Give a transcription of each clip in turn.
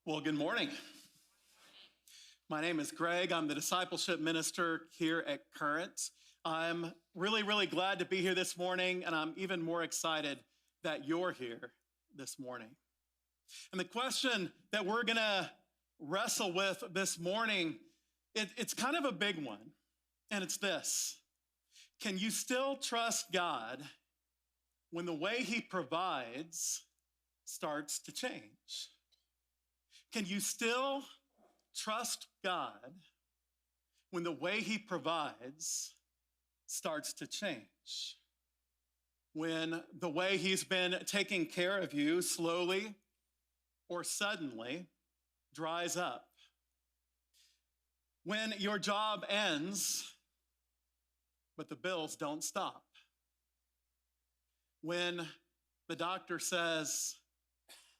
Well, good morning. My name is Greg. I'm the discipleship minister here at Current. I'm really glad to be here this morning, and I'm even more excited that you're here this morning. And the question that we're going to wrestle with this morning, it's kind of a big one, and it's this. Can you still trust God when the way he provides starts to change? Can you still trust God when the way he provides starts to change? When the way he's been taking care of you slowly or suddenly dries up? When your job ends, but the bills don't stop? When the doctor says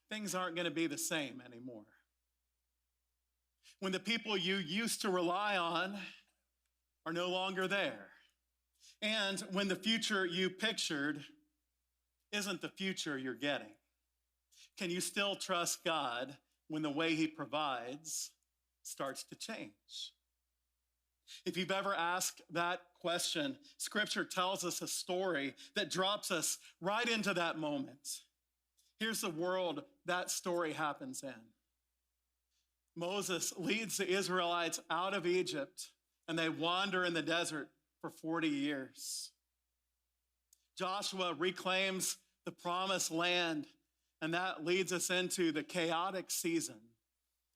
things aren't going to be the same anymore? When the people you used to rely on are no longer there? And when the future you pictured isn't the future you're getting? Can you still trust God when the way he provides starts to change? If you've ever asked that question, Scripture tells us a story that drops us right into that moment. Here's the world that story happens in. Moses leads the Israelites out of Egypt, and they wander in the desert for 40 years. Joshua reclaims the promised land, and that leads us into the chaotic season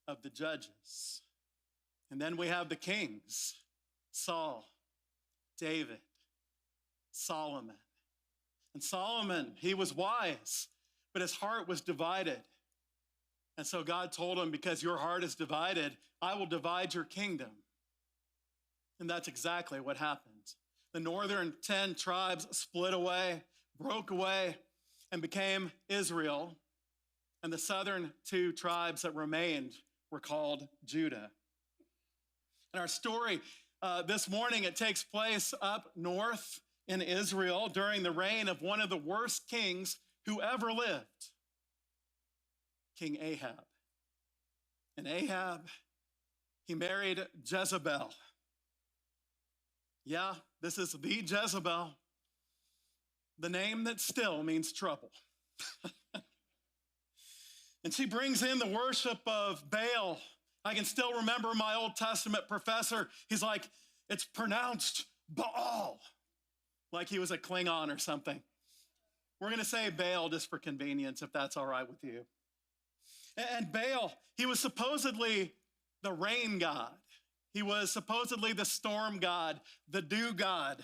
of the judges. And then we have the kings, Saul, David, Solomon. And Solomon, he was wise, but his heart was divided. And so God told him, because your heart is divided, I will divide your kingdom. And that's exactly what happened. The northern 10 tribes split away, broke away, and became Israel. And the southern 2 tribes that remained were called Judah. And our story this morning, it takes place up north in Israel during the reign of one of the worst kings who ever lived, King Ahab. And Ahab, he married Jezebel. Yeah, this is the Jezebel, the name that still means trouble. And she brings in the worship of Baal. I can still remember my Old Testament professor. He's like, it's pronounced Baal, like he was a Klingon or something. We're going to say Baal just for convenience, if that's all right with you. And Baal, he was supposedly the rain god. He was supposedly the storm god, the dew god.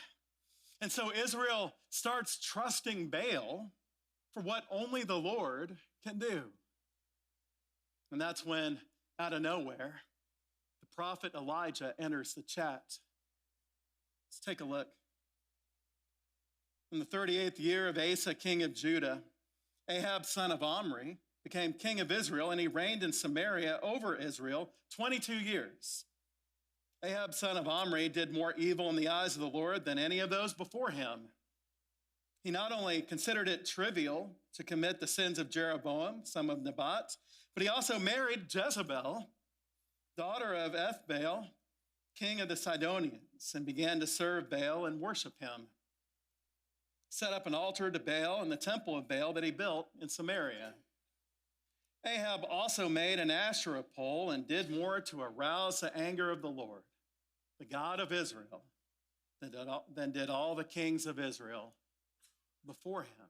And so Israel starts trusting Baal for what only the Lord can do. And that's when, out of nowhere, the prophet Elijah enters the chat. Let's take a look. In the 38th year of Asa, king of Judah, Ahab, son of Omri, became king of Israel, and he reigned in Samaria over Israel 22 years. Ahab, son of Omri, did more evil in the eyes of the Lord than any of those before him. He not only considered it trivial to commit the sins of Jeroboam, son of Nebat, but he also married Jezebel, daughter of Ethbaal, king of the Sidonians, and began to serve Baal and worship him. Set up an altar to Baal in the temple of Baal that he built in Samaria. Ahab also made an Asherah pole and did more to arouse the anger of the Lord, the God of Israel, than did all the kings of Israel before him.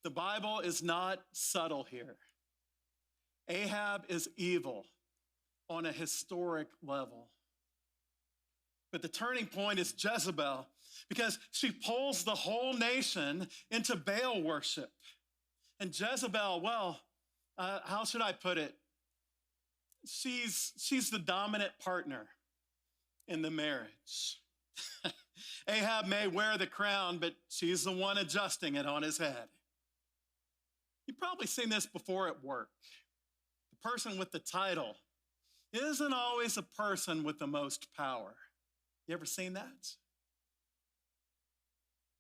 The Bible is not subtle here. Ahab is evil on a historic level. But the turning point is Jezebel, because she pulls the whole nation into Baal worship. And Jezebel, well, how should I put it? She's the dominant partner in the marriage. Ahab may wear the crown, but she's the one adjusting it on his head. You've probably seen this before at work. The person with the title isn't always the person with the most power. You ever seen that?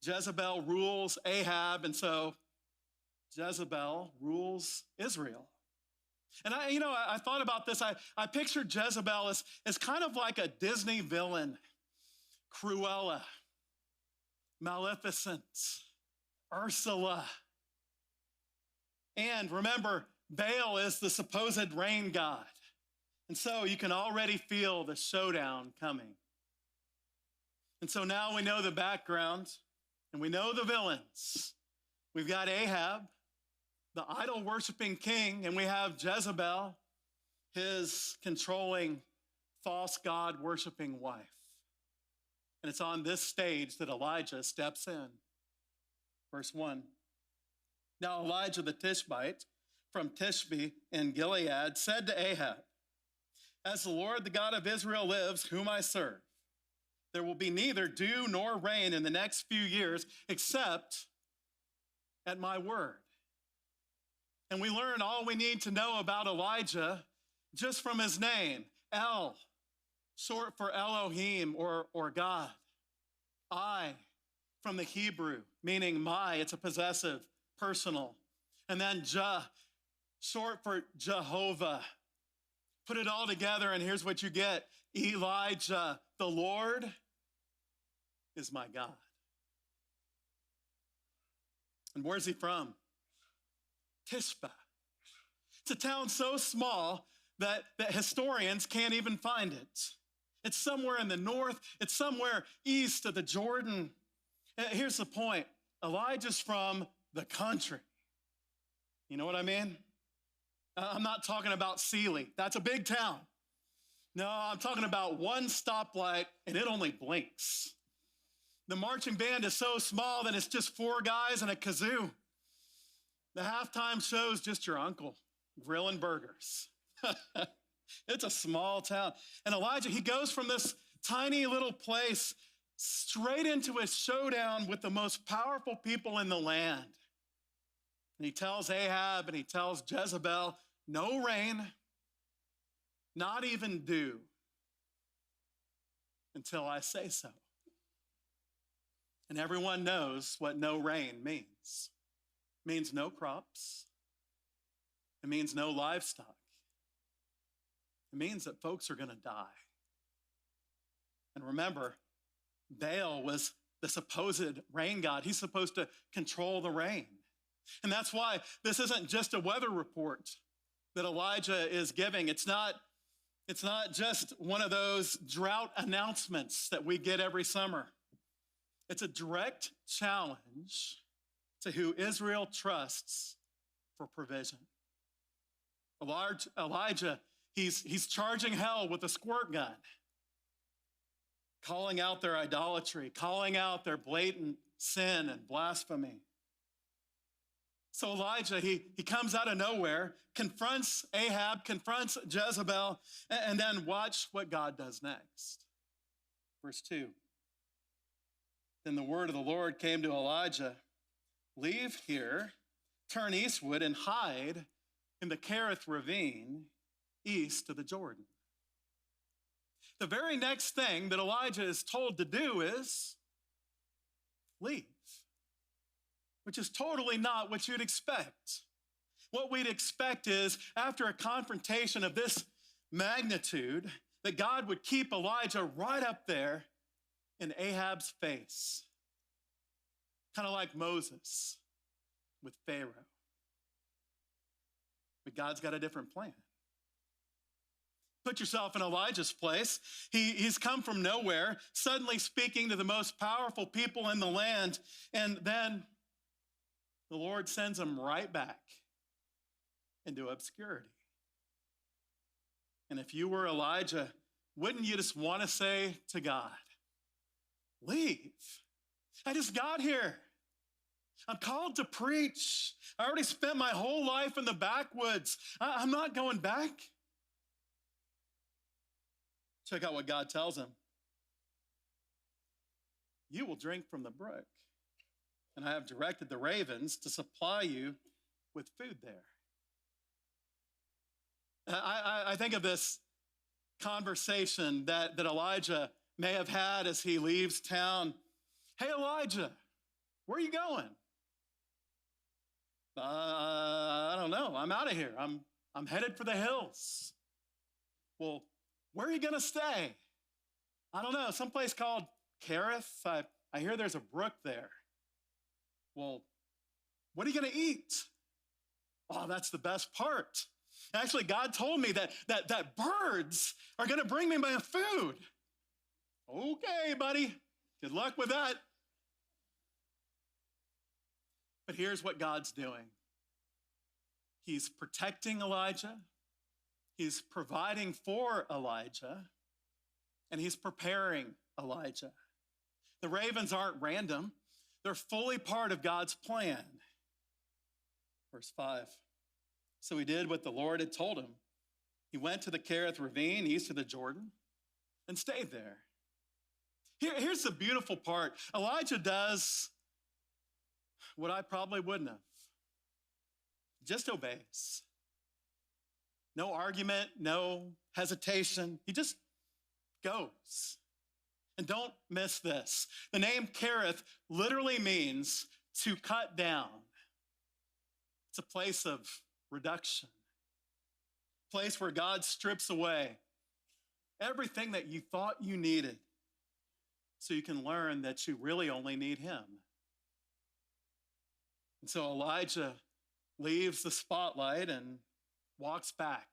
Jezebel rules Ahab, and so Jezebel rules Israel. And I thought about this. I pictured Jezebel as kind of like a Disney villain, Cruella, Maleficent, Ursula. And remember, Baal is the supposed rain god. And so you can already feel the showdown coming. And so now we know the background and we know the villains. We've got Ahab, the idol-worshiping king, and we have Jezebel, his controlling, false god-worshiping wife. And it's on this stage that Elijah steps in. Verse 1. Now Elijah the Tishbite from Tishbe in Gilead said to Ahab, as the Lord, the God of Israel lives, whom I serve, there will be neither dew nor rain in the next few years except at my word. And we learn all we need to know about Elijah just from his name, El, short for Elohim or God. I, from the Hebrew, meaning my, it's a possessive, personal. And then Jah, short for Jehovah. Put it all together and here's what you get. Elijah, the Lord is my God. And where's he from? Tishbe. It's a town so small that historians can't even find it. It's somewhere in the north. It's somewhere east of the Jordan. Here's the point. Elijah's from the country. You know what I mean? I'm not talking about Sealy. That's a big town. No, I'm talking about one stoplight and it only blinks. The marching band is so small that it's just 4 guys and a kazoo. The halftime show's just your uncle grilling burgers. It's a small town. And Elijah, he goes from this tiny little place straight into a showdown with the most powerful people in the land. And he tells Ahab and he tells Jezebel, no rain, not even dew, until I say so. And everyone knows what no rain means. It means no crops. It means no livestock. It means that folks are going to die. And remember, Baal was the supposed rain god. He's supposed to control the rain. And that's why this isn't just a weather report that Elijah is giving. It's not just one of those drought announcements that we get every summer. It's a direct challenge to who Israel trusts for provision. Elijah, he's charging hell with a squirt gun, calling out their idolatry, calling out their blatant sin and blasphemy. So Elijah, he comes out of nowhere, confronts Ahab, confronts Jezebel, and then watch what God does next. Verse 2. Then the word of the Lord came to Elijah, leave here, turn eastward, and hide in the Kerith ravine east of the Jordan. The very next thing that Elijah is told to do is leave, which is totally not what you'd expect. What we'd expect is after a confrontation of this magnitude, that God would keep Elijah right up there in Ahab's face, kind of like Moses with Pharaoh. But God's got a different plan. Put yourself in Elijah's place. He's come from nowhere, suddenly speaking to the most powerful people in the land, and then the Lord sends him right back into obscurity. And if you were Elijah, wouldn't you just want to say to God, leave? I just got here. I'm called to preach. I already spent my whole life in the backwoods. I'm not going back. Check out what God tells him. You will drink from the brook, and I have directed the ravens to supply you with food there. I think of this conversation that Elijah may have had as he leaves town. Hey, Elijah, where are you going? I don't know. I'm out of here. I'm I'm headed for the hills. Well, where are you going to stay? I don't know, someplace called Kerith. I hear there's a brook there. Well, what are you going to eat? Oh, that's the best part. Actually, God told me that birds are going to bring me my food. Okay, buddy. Good luck with that. But here's what God's doing. He's protecting Elijah. He's providing for Elijah. And he's preparing Elijah. The ravens aren't random. They're fully part of God's plan. Verse 5. So he did what the Lord had told him. He went to the Kerith ravine east of the Jordan and stayed there. Here's the beautiful part. Elijah does what I probably wouldn't have. Just obeys. No argument, no hesitation. He just goes. And don't miss this. The name Kerith literally means to cut down. It's a place of reduction. A place where God strips away everything that you thought you needed so you can learn that you really only need him. And so Elijah leaves the spotlight and walks back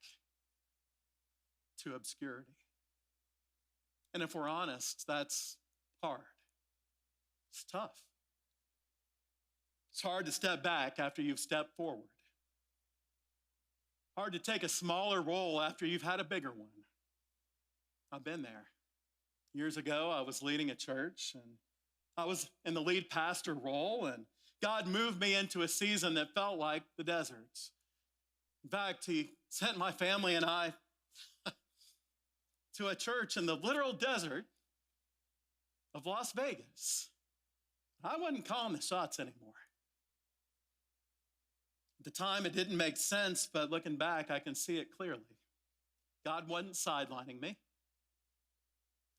to obscurity. And if we're honest, that's hard. It's tough. It's hard to step back after you've stepped forward. Hard to take a smaller role after you've had a bigger one. I've been there. Years ago, I was leading a church, and I was in the lead pastor role, and God moved me into a season that felt like the deserts. In fact, he sent my family and I to a church in the literal desert of Las Vegas. I wasn't calling the shots anymore. At the time, it didn't make sense, but looking back, I can see it clearly. God wasn't sidelining me.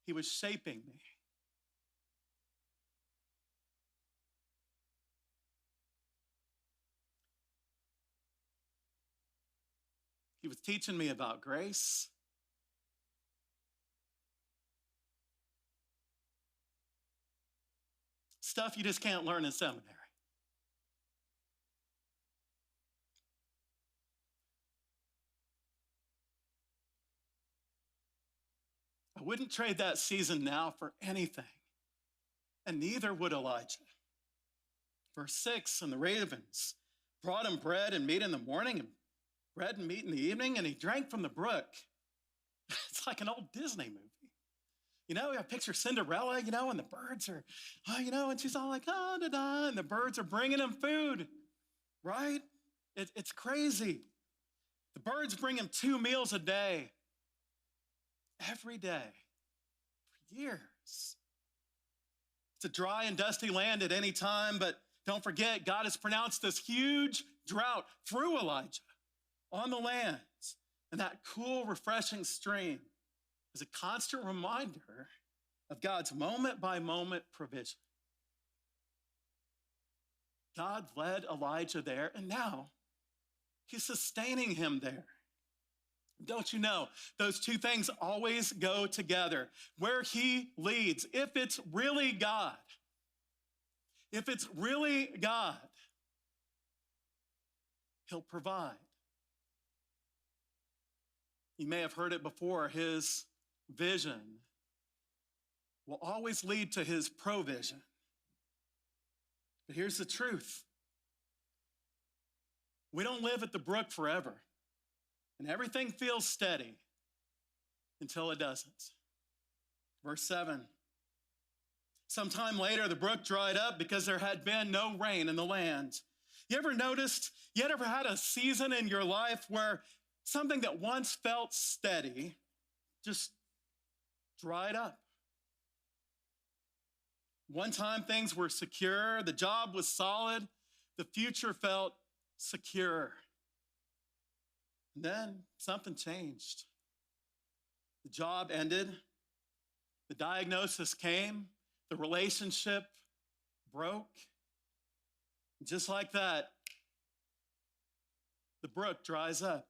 He was shaping me. He was teaching me about grace. Stuff you just can't learn in seminary. I wouldn't trade that season now for anything, and neither would Elijah. Verse 6, and the ravens brought him bread and meat in the morning, and bread and meat in the evening, and he drank from the brook. It's like an old Disney movie. You know, I picture Cinderella, and the birds are, and she's all like, da-da, and the birds are bringing him food, right? It's crazy. The birds bring him 2 meals a day, every day, for years. It's a dry and dusty land at any time, but don't forget, God has pronounced this huge drought through Elijah on the lands. And that cool, refreshing stream is a constant reminder of God's moment-by-moment provision. God led Elijah there, and now he's sustaining him there. Don't you know, those two things always go together. Where he leads, if it's really God, he'll provide. You may have heard it before, his vision will always lead to his provision. But here's the truth. We don't live at the brook forever, and everything feels steady until it doesn't. Verse 7. Sometime later, the brook dried up because there had been no rain in the land. You ever had a season in your life where something that once felt steady just dried up? One time things were secure, the job was solid, the future felt secure. And then something changed. The job ended, the diagnosis came, the relationship broke. Just like that, the brook dries up.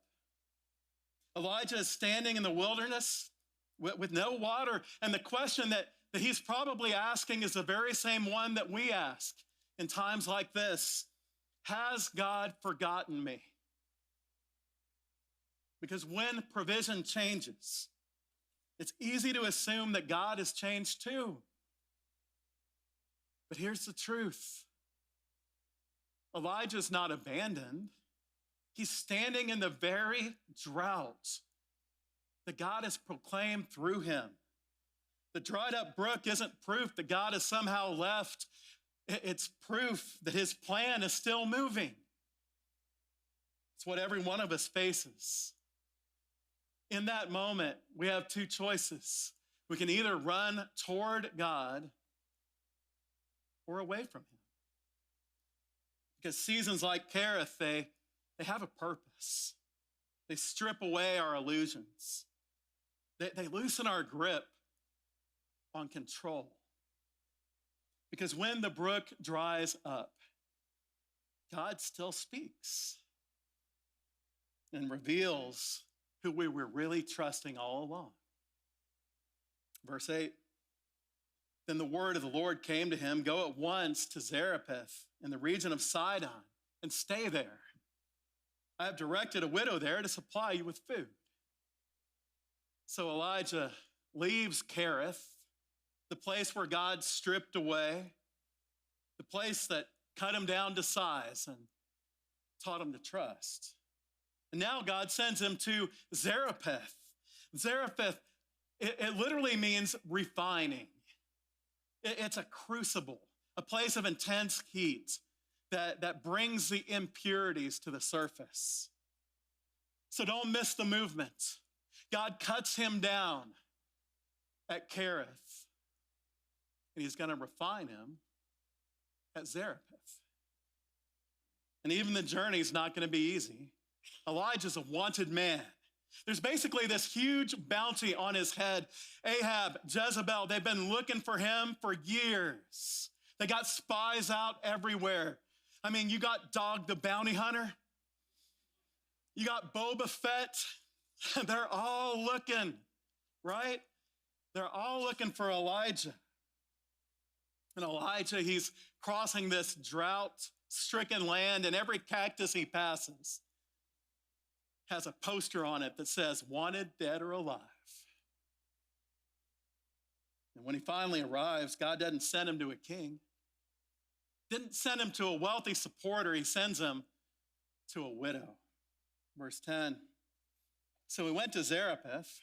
Elijah is standing in the wilderness with no water. And the question that he's probably asking is the very same one that we ask in times like this. Has God forgotten me? Because when provision changes, it's easy to assume that God has changed too. But here's the truth. Elijah's not abandoned. He's standing in the very drought that God has proclaimed through him. The dried up brook isn't proof that God has somehow left. It's proof that his plan is still moving. It's what every one of us faces. In that moment, we have two choices. We can either run toward God or away from him. Because seasons like Cherith, they have a purpose. They strip away our illusions. They loosen our grip on control. Because when the brook dries up, God still speaks and reveals who we were really trusting all along. Verse 8, then the word of the Lord came to him, go at once to Zarephath in the region of Sidon and stay there. I have directed a widow there to supply you with food. So Elijah leaves Cherith, the place where God stripped away, the place that cut him down to size and taught him to trust. And now God sends him to Zarephath. Zarephath, it literally means refining. It's a crucible, a place of intense heat that brings the impurities to the surface. So don't miss the movement. God cuts him down at Cherith, and he's going to refine him at Zarephath. And even the journey is not going to be easy. Elijah's a wanted man. There's basically this huge bounty on his head. Ahab, Jezebel, they've been looking for him for years. They got spies out everywhere. I mean, you got Dog the Bounty Hunter. You got Boba Fett. They're all looking, right? They're all looking for Elijah. And Elijah, he's crossing this drought-stricken land, and every cactus he passes has a poster on it that says, wanted, dead, or alive. And when he finally arrives, God doesn't send him to a king. Didn't send him to a wealthy supporter. He sends him to a widow. Verse 10. So he went to Zarephath.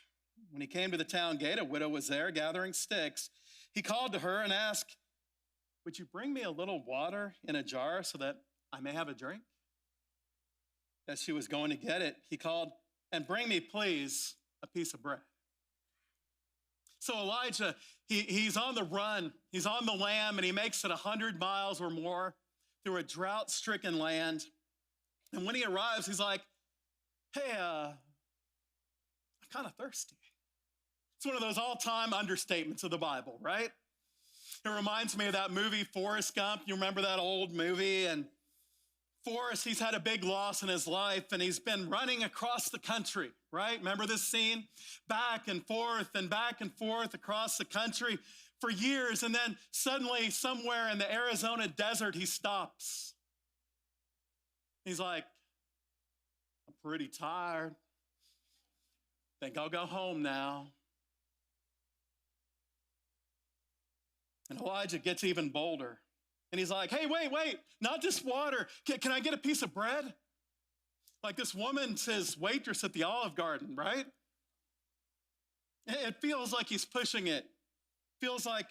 When he came to the town gate, a widow was there gathering sticks. He called to her and asked, would you bring me a little water in a jar so that I may have a drink? As she was going to get it, he called, and bring me, please, a piece of bread. So Elijah, he's on the run. He's on the lam, and he makes it 100 miles or more through a drought-stricken land. And when he arrives, he's like, hey, I'm kind of thirsty. It's one of those all-time understatements of the Bible, right? It reminds me of that movie, Forrest Gump. You remember that old movie? And Forrest, he's had a big loss in his life, and he's been running across the country, right? Remember this scene? Back and forth across the country for years. And then suddenly, somewhere in the Arizona desert, he stops. He's like, I'm pretty tired. Think I'll go home now. And Elijah gets even bolder. And he's like, hey, wait, not just water. Can I get a piece of bread? Like this woman says, waitress at the Olive Garden, right? It feels like he's pushing it. Feels like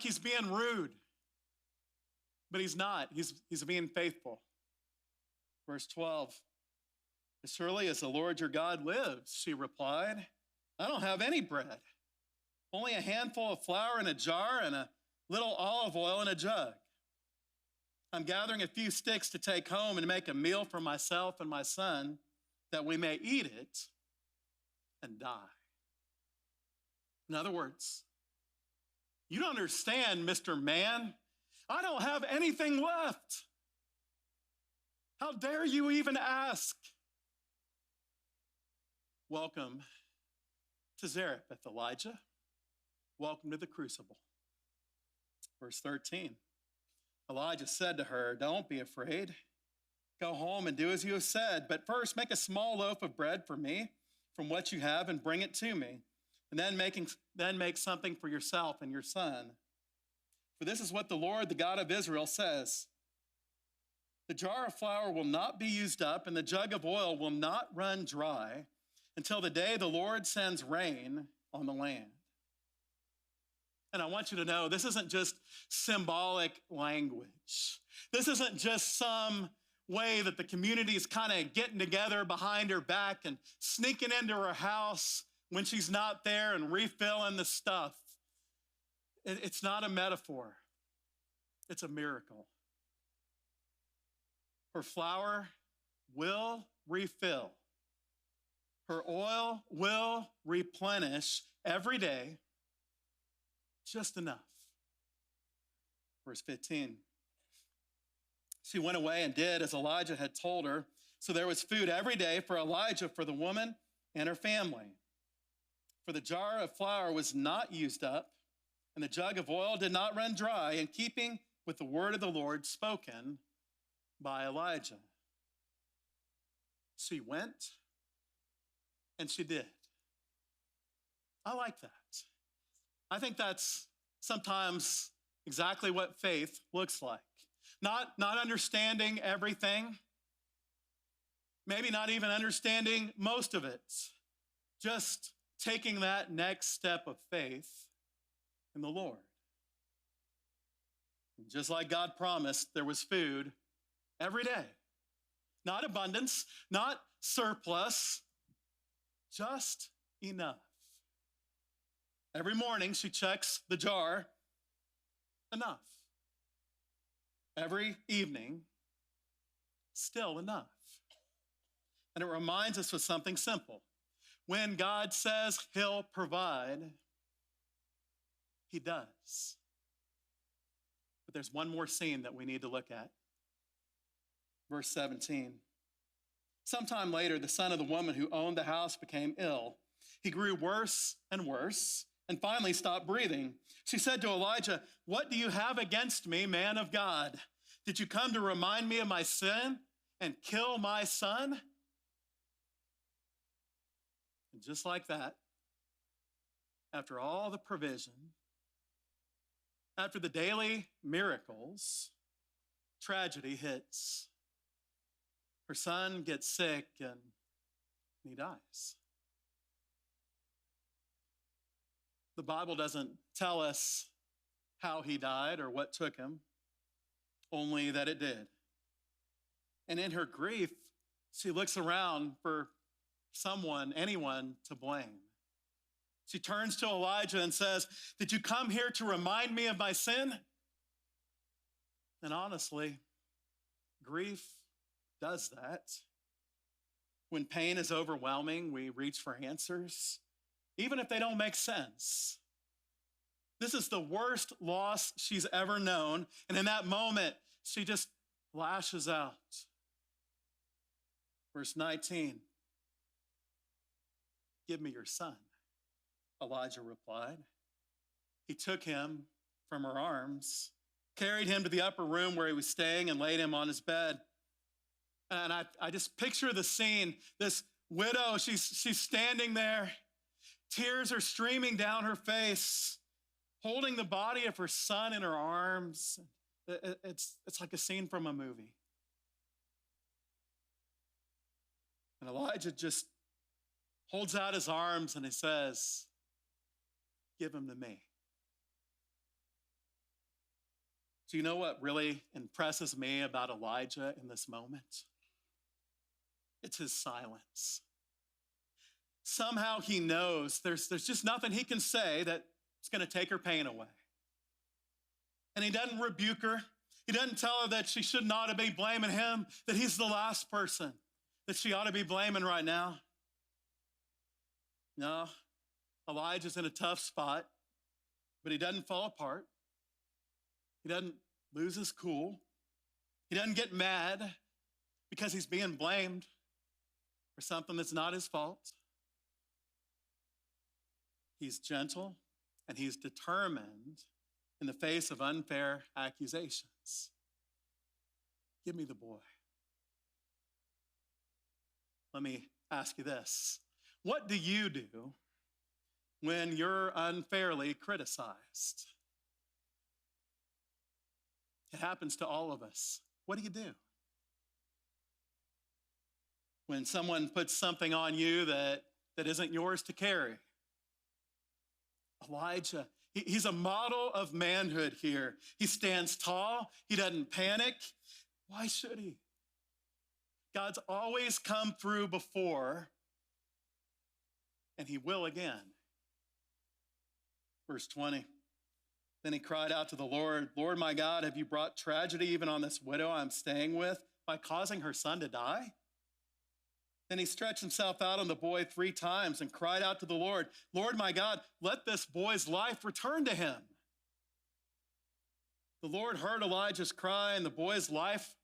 he's being rude. But he's not. He's being faithful. Verse 12. As surely as the Lord your God lives, she replied, I don't have any bread. Only a handful of flour in a jar and a little olive oil in a jug. I'm gathering a few sticks to take home and make a meal for myself and my son that we may eat it and die. In other words, you don't understand, Mr. Man. I don't have anything left. How dare you even ask? Welcome to Zarephath, Elijah. Welcome to the crucible. Verse 13. Elijah said to her, don't be afraid. Go home and do as you have said, but first make a small loaf of bread for me from what you have and bring it to me, and then make something for yourself and your son. For this is what the Lord, the God of Israel, says. The jar of flour will not be used up, and the jug of oil will not run dry until the day the Lord sends rain on the land. And I want you to know, this isn't just symbolic language. This isn't just some way that the community is kind of getting together behind her back and sneaking into her house when she's not there and refilling the stuff. It's not a metaphor. It's a miracle. Her flour will refill. Her oil will replenish every day, just enough. Verse 15. She went away and did as Elijah had told her. So there was food every day for Elijah, for the woman and her family. For the jar of flour was not used up, and the jug of oil did not run dry, in keeping with the word of the Lord spoken by Elijah. She went and she did. I like that. I think that's sometimes exactly what faith looks like. Not understanding everything, maybe not even understanding most of it, just taking that next step of faith in the Lord. Just like God promised, there was food every day. Not abundance, not surplus, just enough. Every morning she checks the jar, enough. Every evening, still enough. And it reminds us of something simple. When God says he'll provide, he does. But there's one more scene that we need to look at. Verse 17. Sometime later, the son of the woman who owned the house became ill. He grew worse and worse, and finally stopped breathing. She said to Elijah, what do you have against me, man of God? Did you come to remind me of my sin and kill my son? And just like that, after all the provision, after the daily miracles, tragedy hits. Her son gets sick and he dies. The Bible doesn't tell us how he died or what took him, only that it did. And in her grief, she looks around for someone, anyone to blame. She turns to Elijah and says, did you come here to remind me of my sin? And honestly, grief does that. When pain is overwhelming, we reach for answers, even if they don't make sense. This is the worst loss she's ever known. And in that moment, she just lashes out. Verse 19, give me your son, Elijah replied. He took him from her arms, carried him to the upper room where he was staying, and laid him on his bed. And I just picture the scene. This widow, she's standing there. Tears are streaming down her face, holding the body of her son in her arms. It's like a scene from a movie. And Elijah just holds out his arms and he says, give him to me. Do you know what really impresses me about Elijah in this moment? It's his silence. Somehow he knows there's just nothing he can say that's going to take her pain away. And he doesn't rebuke her. He doesn't tell her that she should not be blaming him, that he's the last person that she ought to be blaming right now. No, Elijah's in a tough spot, but he doesn't fall apart. He doesn't lose his cool. He doesn't get mad because he's being blamed for something that's not his fault. He's gentle, and he's determined in the face of unfair accusations. Give me the boy. Let me ask you this. What do you do when you're unfairly criticized? It happens to all of us. What do you do? When someone puts something on you that isn't yours to carry. Elijah, he's a model of manhood here. He stands tall. He doesn't panic. Why should he? God's always come through before, and he will again. Verse 20. Then he cried out to the Lord, Lord, my God, have you brought tragedy even on this widow I'm staying with by causing her son to die? Then he stretched himself out on the boy 3 times and cried out to the Lord, Lord, my God, let this boy's life return to him. The Lord heard Elijah's cry, and the boy's life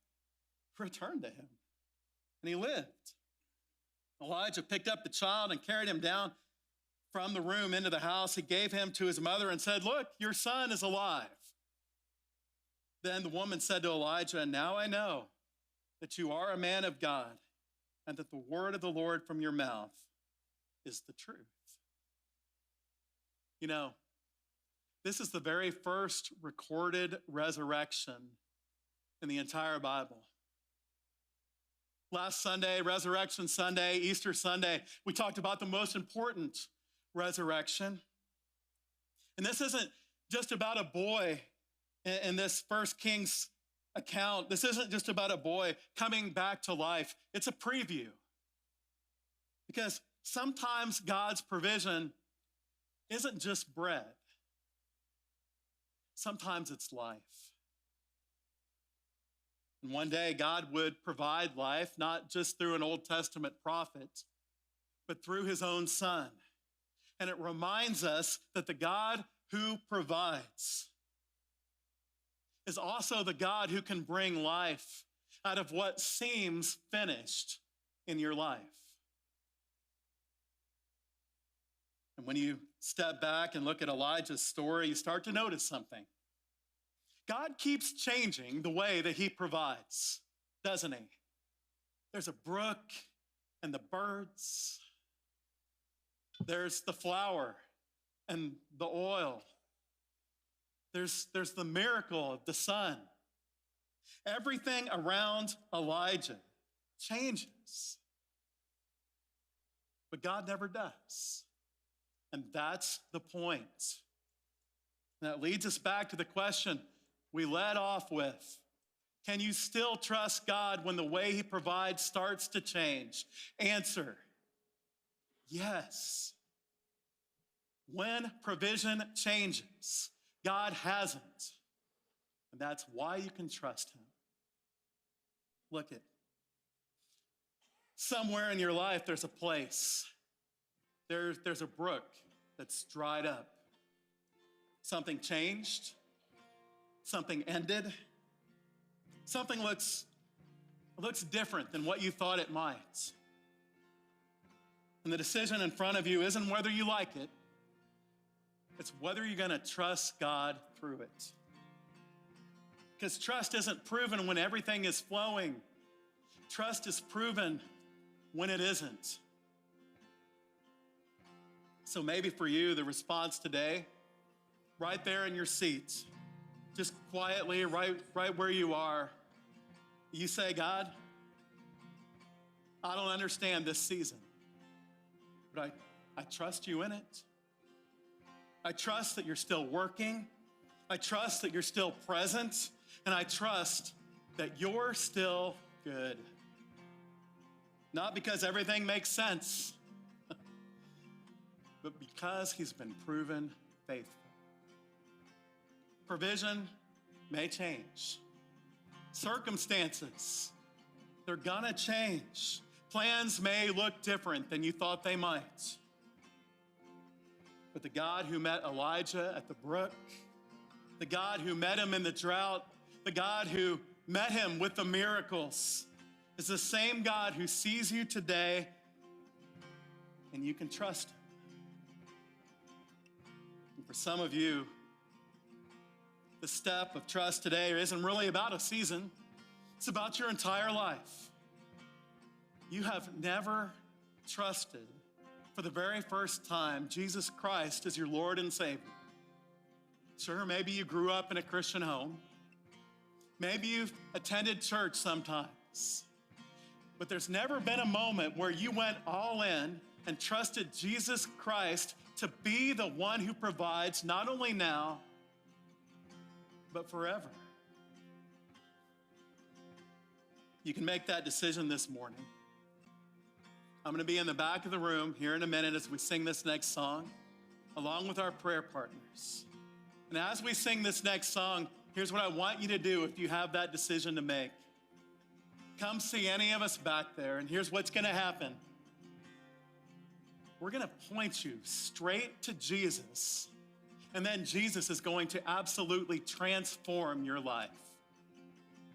returned to him, and he lived. Elijah picked up the child and carried him down from the room into the house. He gave him to his mother and said, look, your son is alive. Then the woman said to Elijah, now I know that you are a man of God, and that the word of the Lord from your mouth is the truth. You know, this is the very first recorded resurrection in the entire Bible. Last Sunday, Resurrection Sunday, Easter Sunday, we talked about the most important resurrection. And this isn't just about a boy in this First Kings account. This isn't just about a boy coming back to life. It's a preview. Because sometimes God's provision isn't just bread. Sometimes it's life. And one day God would provide life, not just through an Old Testament prophet, but through his own son. And it reminds us that the God who provides is also the God who can bring life out of what seems finished in your life. And when you step back and look at Elijah's story, you start to notice something. God keeps changing the way that he provides, doesn't he? There's a brook and the birds. There's the flour and the oil. There's the miracle of the sun. Everything around Elijah changes. But God never does. And that's the point. And that leads us back to the question we led off with. Can you still trust God when the way he provides starts to change? Answer, yes. When provision changes, God hasn't. And that's why you can trust him. Look at somewhere in your life, there's a place. There's a brook that's dried up. Something changed. Something ended. Something looks different than what you thought it might. And the decision in front of you isn't whether you like it. It's whether you're going to trust God through it. Because trust isn't proven when everything is flowing. Trust is proven when it isn't. So maybe for you, the response today, right there in your seat, just quietly, right where you are, you say, God, I don't understand this season, but I trust you in it. I trust that you're still working. I trust that you're still present. And I trust that you're still good. Not because everything makes sense, but because he's been proven faithful. Provision may change. Circumstances, they're gonna change. Plans may look different than you thought they might. But the God who met Elijah at the brook, the God who met him in the drought, the God who met him with the miracles, is the same God who sees you today, and you can trust him. For some of you, the step of trust today isn't really about a season. It's about your entire life. You have never trusted for the very first time Jesus Christ as your Lord and Savior. Sure, maybe you grew up in a Christian home. Maybe you've attended church sometimes. But there's never been a moment where you went all in and trusted Jesus Christ to be the one who provides not only now, but forever. You can make that decision this morning. I'm going to be in the back of the room here in a minute as we sing this next song, along with our prayer partners. And as we sing this next song, here's what I want you to do if you have that decision to make. Come see any of us back there, and here's what's going to happen. We're going to point you straight to Jesus, and then Jesus is going to absolutely transform your life.